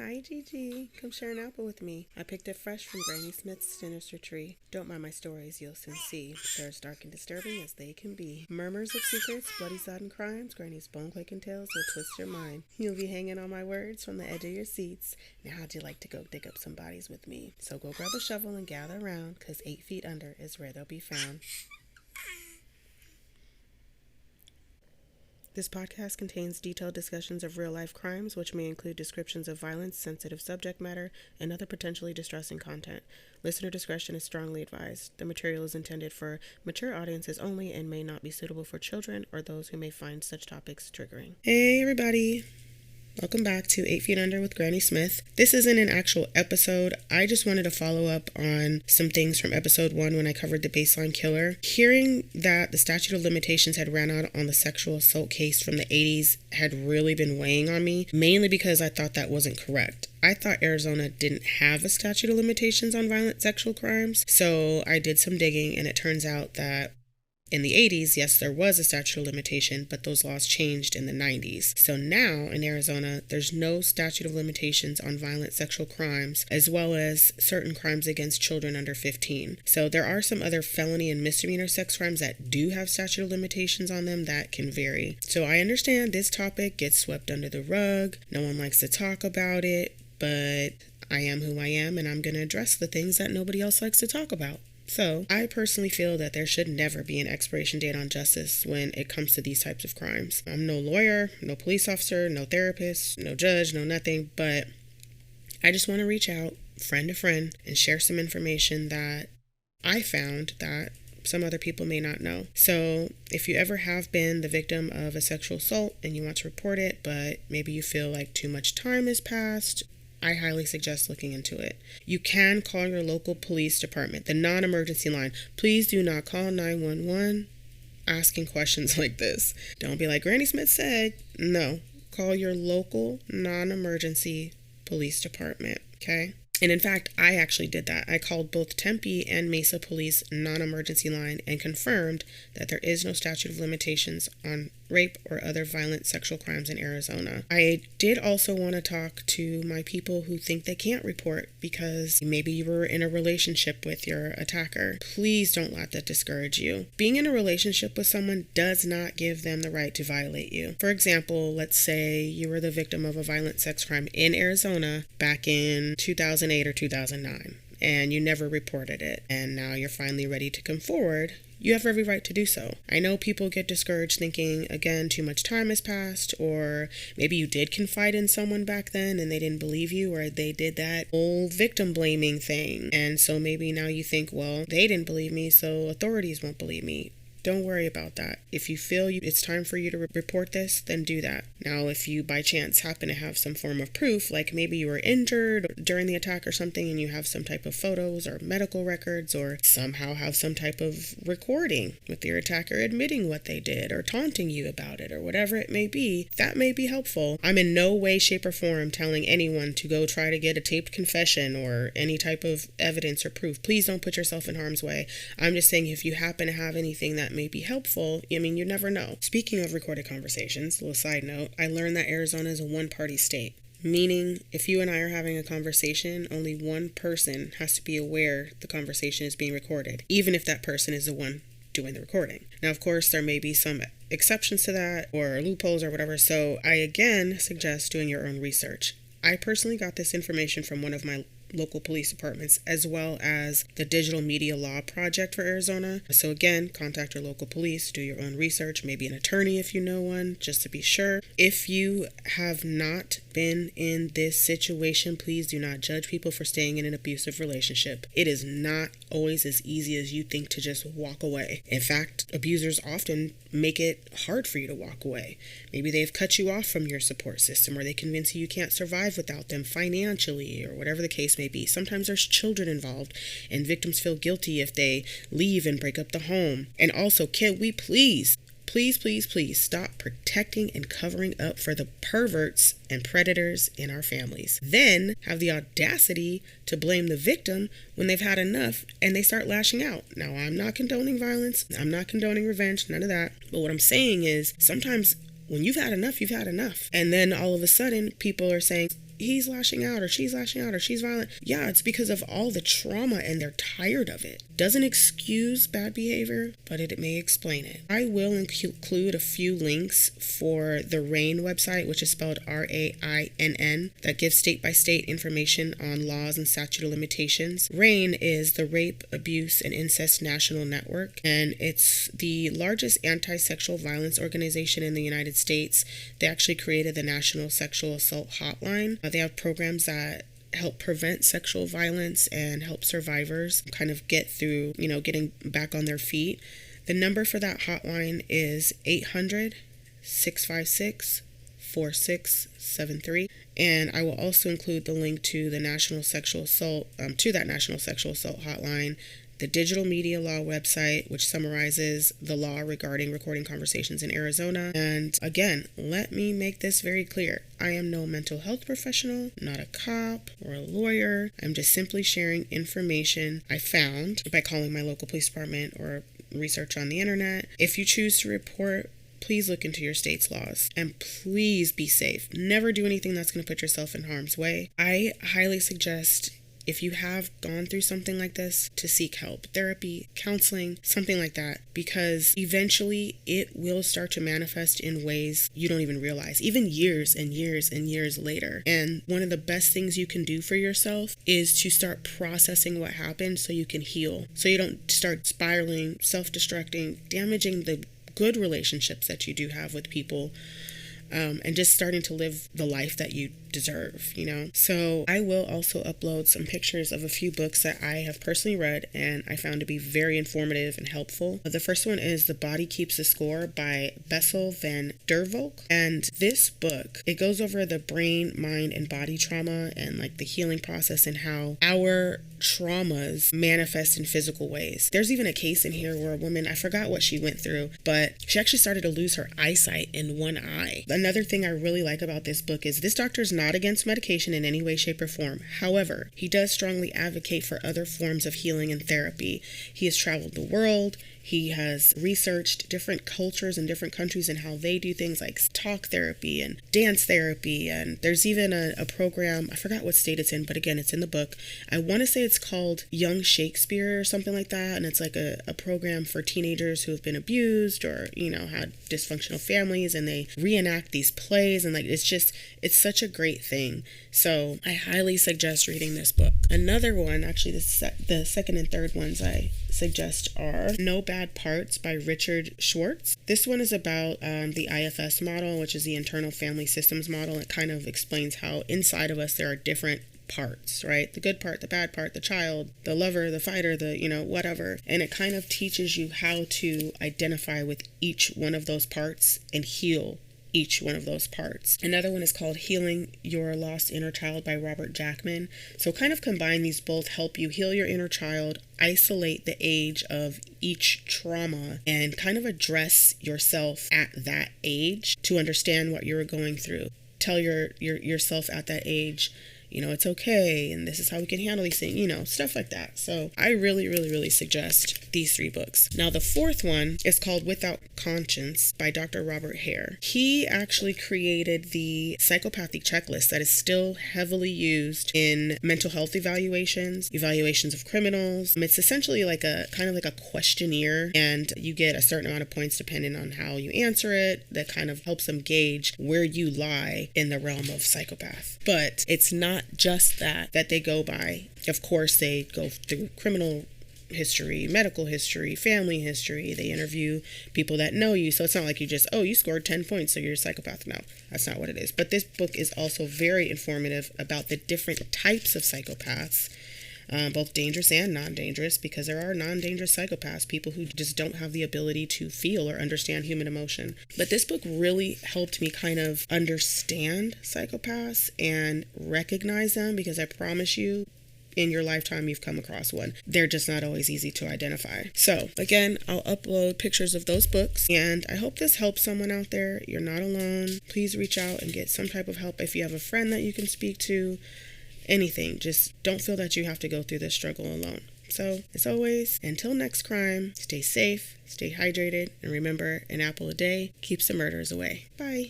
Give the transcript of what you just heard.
Hi, Gigi. Come share an apple with me. I picked it fresh from Granny Smith's sinister tree. Don't mind my stories, you'll soon see. They're as dark and disturbing as they can be. Murmurs of secrets, bloody sodden crimes, Granny's bone-clicking tales will twist your mind. You'll be hanging on my words from the edge of your seats. Now how'd you like to go dig up some bodies with me? So go grab a shovel and gather around, 'cause 8 feet under is where they'll be found. This podcast contains detailed discussions of real-life crimes, which may include descriptions of violence, sensitive subject matter, and other potentially distressing content. Listener discretion is strongly advised. The material is intended for mature audiences only and may not be suitable for children or those who may find such topics triggering. Hey, everybody. Welcome back to 8 Feet Under with Granny Smith. This isn't an actual episode. I just wanted to follow up on some things from episode 1 when I covered the baseline killer. Hearing that the statute of limitations had ran out on the sexual assault case from the 80s had really been weighing on me, mainly because I thought that wasn't correct. I thought Arizona didn't have a statute of limitations on violent sexual crimes, so I did some digging, and it turns out that in the 80s, yes, there was a statute of limitation, but those laws changed in the 90s. So now in Arizona, there's no statute of limitations on violent sexual crimes, as well as certain crimes against children under 15. So there are some other felony and misdemeanor sex crimes that do have statute of limitations on them that can vary. So I understand this topic gets swept under the rug. No one likes to talk about it, but I am who I am, and I'm going to address the things that nobody else likes to talk about. So, I personally feel that there should never be an expiration date on justice when it comes to these types of crimes. I'm no lawyer, no police officer, no therapist, no judge, no nothing, but I just want to reach out, friend to friend, and share some information that I found that some other people may not know. So, if you ever have been the victim of a sexual assault and you want to report it, but maybe you feel like too much time has passed, I highly suggest looking into it. You can call your local police department, the non-emergency line. Please do not call 911 asking questions like this. Don't be like Granny Smith said. No, call your local non-emergency police department, okay? And in fact, I actually did that. I called both Tempe and Mesa Police non-emergency line and confirmed that there is no statute of limitations on rape or other violent sexual crimes in Arizona. I did also want to talk to my people who think they can't report because maybe you were in a relationship with your attacker. Please don't let that discourage you. Being in a relationship with someone does not give them the right to violate you. For example, let's say you were the victim of a violent sex crime in Arizona back in 2008 or 2009, and you never reported it, and now you're finally ready to come forward. You have every right to do so. I know people get discouraged thinking, again, too much time has passed, or maybe you did confide in someone back then and they didn't believe you, or they did that old victim blaming thing. And so maybe now you think, well, they didn't believe me, so authorities won't believe me. Don't worry about that. If you feel it's time for you to report this, then do that. Now, if you by chance happen to have some form of proof, like maybe you were injured during the attack or something and you have some type of photos or medical records, or somehow have some type of recording with your attacker admitting what they did or taunting you about it or whatever it may be, that may be helpful. I'm in no way, shape, or form telling anyone to go try to get a taped confession or any type of evidence or proof. Please don't put yourself in harm's way. I'm just saying if you happen to have anything that may be helpful, I mean, you never know. Speaking of recorded conversations, a little side note, I learned that Arizona is a one-party state, meaning if you and I are having a conversation, only one person has to be aware the conversation is being recorded, even if that person is the one doing the recording. Now, of course, there may be some exceptions to that or loopholes or whatever, so I again suggest doing your own research. I personally got this information from one of my local police departments, as well as the Digital Media Law Project for Arizona. So again, contact your local police, do your own research, maybe an attorney if you know one, just to be sure. If you have not been in this situation, please do not judge people for staying in an abusive relationship. It is not always as easy as you think to just walk away. In fact, abusers often make it hard for you to walk away. Maybe they've cut you off from your support system, or they convince you can't survive without them financially, or whatever the case may be. Sometimes there's children involved, and victims feel guilty if they leave and break up the home. And also, can we please stop protecting and covering up for the perverts and predators in our families? Then have the audacity to blame the victim when they've had enough and they start lashing out. Now, I'm not condoning violence. I'm not condoning revenge, none of that. But what I'm saying is sometimes when you've had enough, you've had enough. And then all of a sudden, people are saying, he's lashing out or she's lashing out or she's violent. Yeah, it's because of all the trauma and they're tired of it. Doesn't excuse bad behavior, but it may explain it. I will include a few links for the RAINN website, which is spelled RAINN, that gives state-by-state information on laws and statute of limitations. RAINN is the Rape, Abuse, and Incest National Network, and it's the largest anti-sexual violence organization in the United States. They actually created the National Sexual Assault Hotline. They have programs that help prevent sexual violence and help survivors kind of get through, getting back on their feet. The number for that hotline is 800-656-4673. And I will also include the link to the National Sexual Assault, that National Sexual Assault Hotline, the Digital Media Law website, which summarizes the law regarding recording conversations in Arizona. And again, let me make this very clear. I am no mental health professional, not a cop or a lawyer. I'm just simply sharing information I found by calling my local police department or research on the internet. If you choose to report, please look into your state's laws and please be safe. Never do anything that's going to put yourself in harm's way. I highly suggest, if you have gone through something like this, to seek help, therapy, counseling, something like that, because eventually it will start to manifest in ways you don't even realize, even years and years and years later. And one of the best things you can do for yourself is to start processing what happened so you can heal, so you don't start spiraling, self-destructing, damaging the good relationships that you do have with people, and just starting to live the life that you deserve, So I will also upload some pictures of a few books that I have personally read and I found to be very informative and helpful. The first one is The Body Keeps the Score by Bessel van der Volk. And this book, it goes over the brain, mind, and body trauma and like the healing process and how our traumas manifest in physical ways. There's even a case in here where a woman, I forgot what she went through, but she actually started to lose her eyesight in one eye. Another thing I really like about this book is this doctor is not against medication in any way, shape, or form. However, he does strongly advocate for other forms of healing and therapy. He has traveled the world. He has researched different cultures and different countries and how they do things like talk therapy and dance therapy. And there's even a program, I forgot what state it's in, but again, it's in the book. I want to say it's called Young Shakespeare or something like that. And it's like a program for teenagers who have been abused or, had dysfunctional families, and they reenact these plays. And it's such a great thing. So I highly suggest reading this book. Another one, actually the second and third ones I suggest are No Bad Parts by Richard Schwartz. This one is about the IFS model, which is the internal family systems model. It kind of explains how inside of us there are different parts, right? The good part, the bad part, the child, the lover, the fighter, the, whatever. And it kind of teaches you how to identify with each one of those parts and heal each one of those parts. Another one is called Healing Your Lost Inner Child by Robert Jackman. So kind of combine these both, help you heal your inner child, isolate the age of each trauma, and kind of address yourself at that age to understand what you're going through. Tell yourself at that age, it's okay, and this is how we can handle these things, stuff like that. So I really, really, really suggest these 3 books. Now, the fourth one is called Without Conscience by Dr. Robert Hare. He actually created the psychopathic checklist that is still heavily used in mental health evaluations of criminals. It's essentially like a kind of like a questionnaire, and you get a certain amount of points depending on how you answer it. That kind of helps them gauge where you lie in the realm of psychopath. But it's not just that they go by. Of course, they go through criminal history, medical history, family history. They interview people that know you. So it's not like you just, you scored 10 points, so you're a psychopath. No, that's not what it is. But this book is also very informative about the different types of psychopaths, both dangerous and non-dangerous, because there are non-dangerous psychopaths, people who just don't have the ability to feel or understand human emotion. But this book really helped me kind of understand psychopaths and recognize them, because I promise you, in your lifetime you've come across one. They're just not always easy to identify. So again, I'll upload pictures of those books, and I hope this helps someone out there. You're not alone. Please reach out and get some type of help. If you have a friend that you can speak to, anything, just don't feel that you have to go through this struggle alone. So, as always, until next crime, stay safe, stay hydrated, and remember, an apple a day keeps the murders away. Bye.